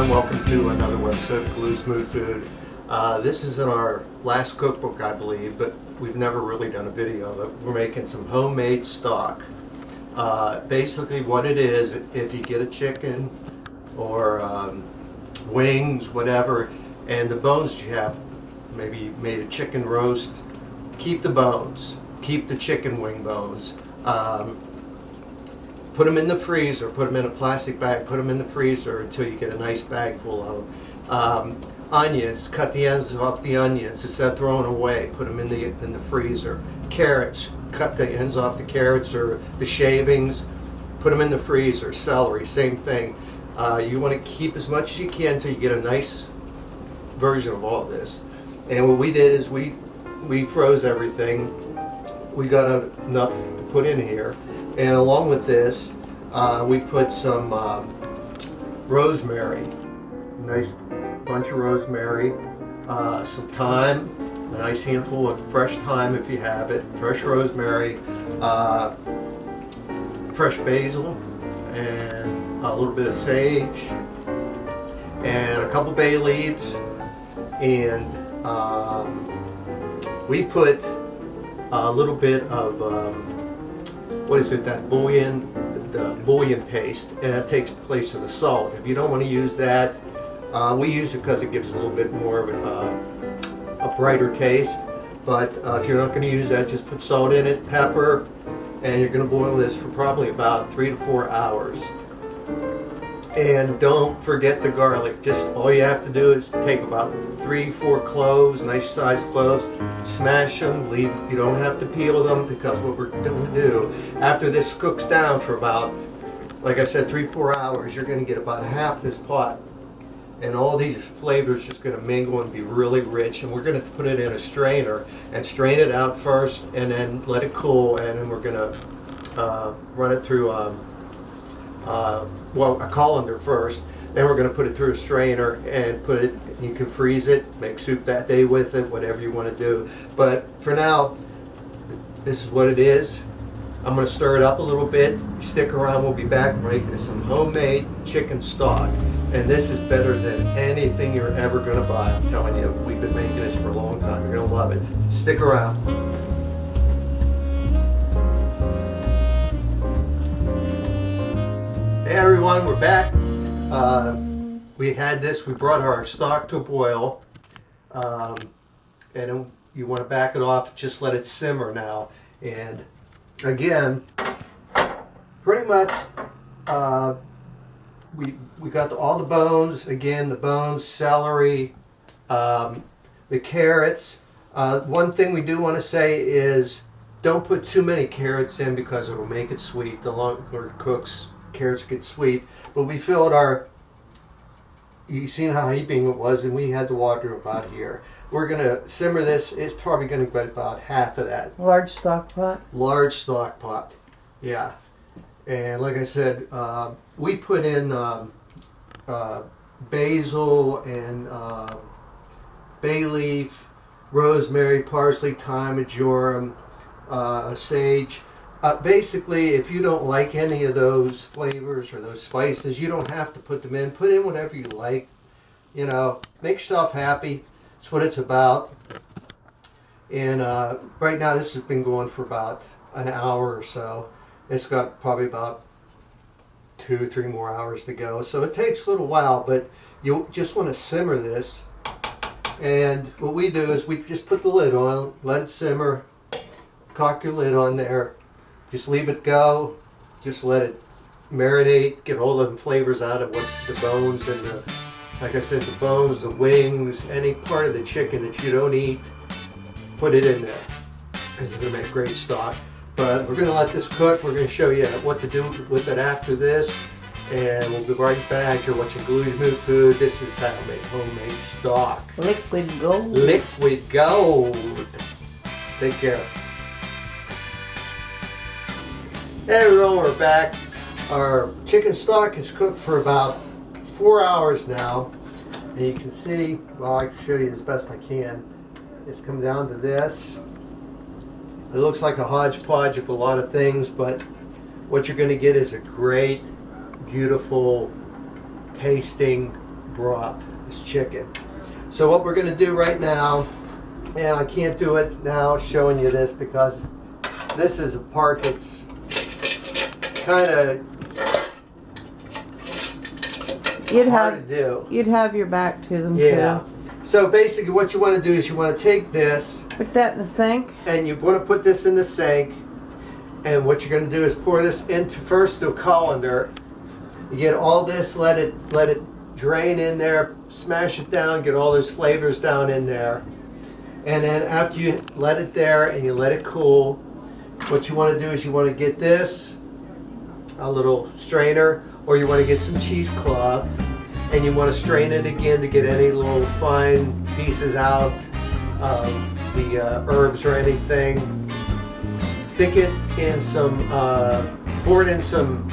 everyone, welcome to another episode of Galui's Smooth Food. This is in our last cookbook, I believe, but we've never really done a video of it. We're making some homemade stock. Basically what it is, if you get a chicken or wings, whatever, and the bones you have, maybe you made a chicken roast, keep the bones, keep the chicken wing bones. Put them in the freezer, put them in a plastic bag, put them in the freezer until you get a nice bag full of onions. Cut the ends off the onions instead of throwing away. Put them in the freezer. Carrots, cut the ends off the carrots or the shavings. Put them in the freezer. Celery, same thing. You want to keep as much as you can until you get a nice version of all this. And what we did is we froze everything. We got enough to put in here. And along with this, we put some rosemary, a nice bunch of rosemary, some thyme, a nice handful of fresh thyme if you have it, fresh rosemary, fresh basil, and a little bit of sage, and a couple bay leaves, and we put a little bit of what is it, that bouillon, the bouillon paste, and it takes place of the salt. If you don't want to use that, we use it because it gives a little bit more of a brighter taste. But if you're not going to use that, just put salt in it, pepper, and you're going to boil this for probably about 3 to 4 hours. And don't forget the garlic. Just all you have to do is take about 3-4 cloves, nice sized cloves, smash them, leave. You don't have to peel them, because what we're going to do after this cooks down for about, like I said, 3-4 hours, you're going to get about half this pot, and all these flavors just going to mingle and be really rich. And we're going to put it in a strainer and strain it out first, and then let it cool, and then we're going to run it through a colander first. Then we're going to put it through a strainer and put it. You can freeze it, make soup that day with it, whatever you want to do. But for now, this is what it is. I'm going to stir it up a little bit. Stick around. We'll be back. We're making some homemade chicken stock, and this is better than anything you're ever going to buy. I'm telling you, we've been making this for a long time. You're going to love it. Stick around. Hey everyone, we're back. We had this, we brought our stock to a boil, and then you want to back it off, just let it simmer now. And again, pretty much we got all the bones, again the bones, celery, the carrots. One thing we do want to say is don't put too many carrots in, because it will make it sweet. The longer it cooks, carrots get sweet. But we filled our, you seen how heaping it was, and we had the water about here. We're going to simmer this. It's probably going to get about half of that. Large stock pot? Large stock pot, yeah. And like I said, we put in basil and bay leaf, rosemary, parsley, thyme, marjoram, sage. Basically, if you don't like any of those flavors or those spices, you don't have to put them in. Put in whatever you like. You know, make yourself happy. That's what it's about. And right now, this has been going for about an hour or so. It's got probably about 2-3 more hours to go. So it takes a little while, but you just want to simmer this. And what we do is we just put the lid on, let it simmer, cock your lid on there. Just leave it go. Just let it marinate. Get all the flavors out of what the bones and the, like I said, the bones, the wings, any part of the chicken that you don't eat, put it in there. And you're going to make great stock. But we're going to let this cook. We're going to show you what to do with it after this. And we'll be right back. You're watching Galui's Smooth Food. This is how to make homemade stock. Liquid gold. Liquid gold. Take care. Hey everyone, we're back. Our chicken stock is cooked for about 4 hours now. And you can see, well, I can show you as best I can. It's come down to this. It looks like a hodgepodge of a lot of things, but what you're going to get is a great, beautiful tasting broth, this chicken. So what we're going to do right now, and I can't do it now showing you this because this is a part that's kind of hard to do. You'd have your back to them Yeah. too. So basically what you want to do is you want to take this. Put that in the sink. And you want to put this in the sink. And what you're going to do is pour this into first a colander. You get all this, let it drain in there, smash it down, get all those flavors down in there. And then after you let it there and you let it cool, what you want to do is you want to get this, a little strainer, or you want to get some cheesecloth, and you want to strain it again to get any little fine pieces out of the herbs or anything. Stick it in some, pour it in some,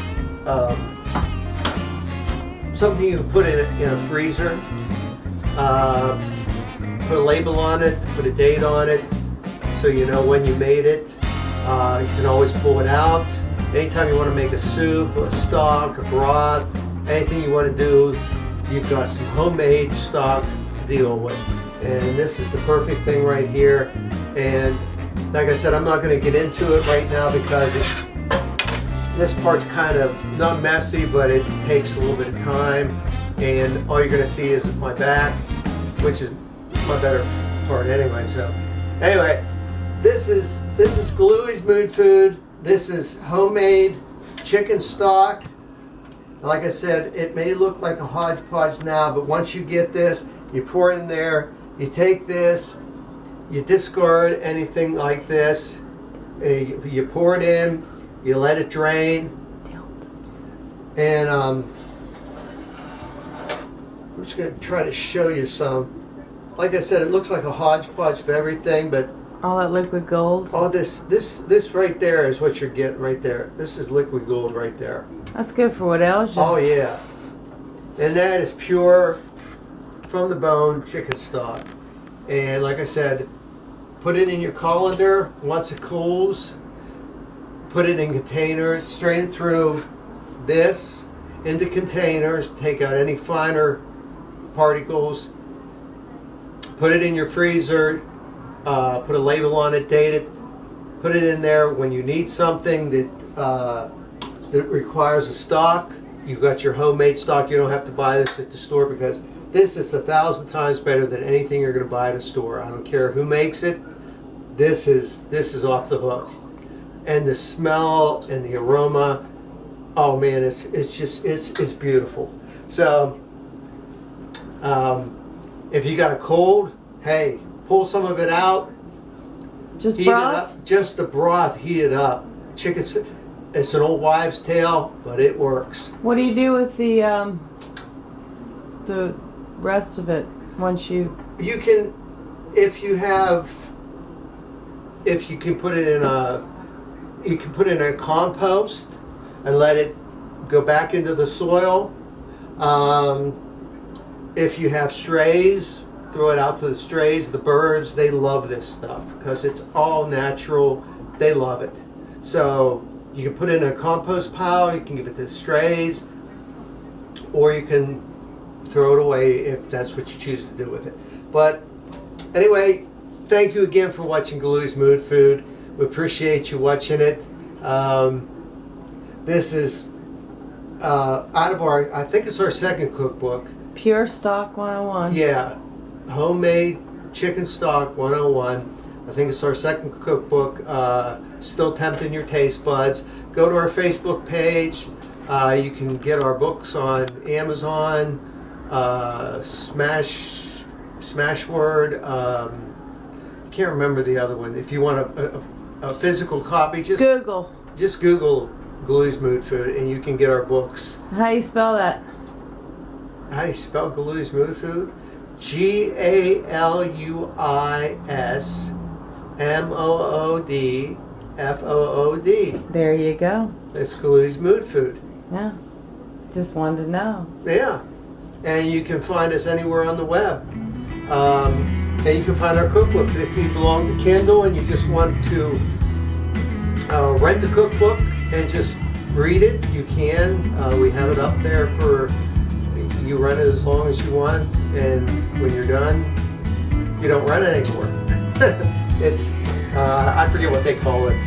something you can put in a freezer. Put a label on it, put a date on it, so you know when you made it. You can always pull it out. Anytime you want to make a soup, a stock, a broth, anything you want to do, you've got some homemade stock to deal with. And this is the perfect thing right here. And like I said, I'm not going to get into it right now because this part's kind of not messy, but it takes a little bit of time. And all you're going to see is my back, which is my better part anyway. So anyway, this is Galui's Mood Food. This is homemade chicken stock. Like I said, it may look like a hodgepodge now, but once you get this, you pour it in there, you take this, you discard anything like this, you pour it in, you let it drain, and I'm just going to try to show you some. Like I said, it looks like a hodgepodge of everything, but all that liquid gold. Oh, this right there is what you're getting right there. This is liquid gold right there. That's good for what else? Oh yeah, and that is pure from the bone chicken stock. And like I said, put it in your colander once it cools. Put it in containers. Strain it through this into containers. Take out any finer particles. Put it in your freezer. Put a label on it, date it, put it in there when you need something that requires a stock. You've got your homemade stock. You don't have to buy this at the store because this is 1,000 times better than anything you're going to buy at a store. I don't care who makes it. This is off the hook. And the smell and the aroma, oh man, it's beautiful. So if you got a cold, hey, pull some of it out. Just heat broth? It up. Just the broth, heat it up. Chicken, it's an old wives' tale, but it works. What do you do with the rest of it once you? You can, if you can put it in a compost and let it go back into the soil. If you have strays, throw it out to the strays. The birds, they love this stuff because it's all natural. They love it. So you can put it in a compost pile, you can give it to strays, or you can throw it away if that's what you choose to do with it. But anyway, thank you again for watching Galui's Mood Food. We appreciate you watching it. This is out of our, I think it's our second cookbook. Pure Stock 101. Yeah. Homemade Chicken Stock 101. I think it's our second cookbook. Still tempting your taste buds. Go to our Facebook page. You can get our books on Amazon, Smashword. Can't remember the other one. If you want a physical copy, just Google Galui's Mood Food, and you can get our books. How do you spell that? How do you spell Galui's Mood Food? GALUISMOODFOOD. There you go. It's Galui's Mood Food. Yeah. Just wanted to know. Yeah. And you can find us anywhere on the web. And you can find our cookbooks. If you belong to Kindle and you just want to rent the cookbook and just read it, you can. We have it up there for you run it as long as you want, and when you're done, you don't run it anymore. It's I forget what they call it.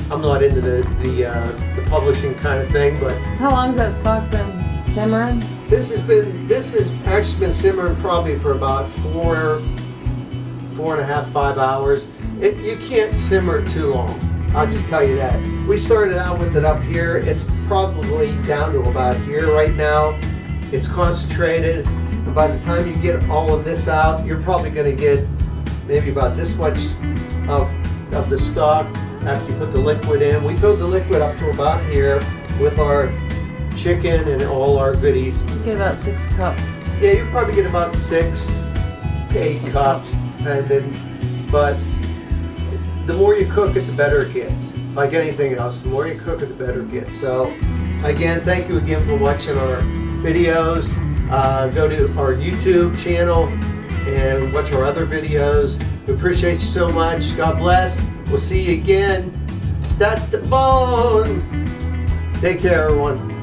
I'm not into the publishing kind of thing, but How long's that stock been simmering? this has actually been simmering probably for about 4.5, 5 hours. You can't simmer it too long. I'll just tell you that. We started out with it up here. It's probably down to about here right now. It's concentrated. And by the time you get all of this out, you're probably going to get maybe about this much of the stock after you put the liquid in. We filled the liquid up to about here with our chicken and all our goodies. You get about 6 cups. Yeah, you probably get about 6 to 8 cups, and then, but the more you cook it, the better it gets. Like anything else, the more you cook it, the better it gets. So, again, thank you again for watching our videos. Go to our YouTube channel and watch our other videos. We appreciate you so much. God bless. We'll see you again. Start the bone. Take care, everyone.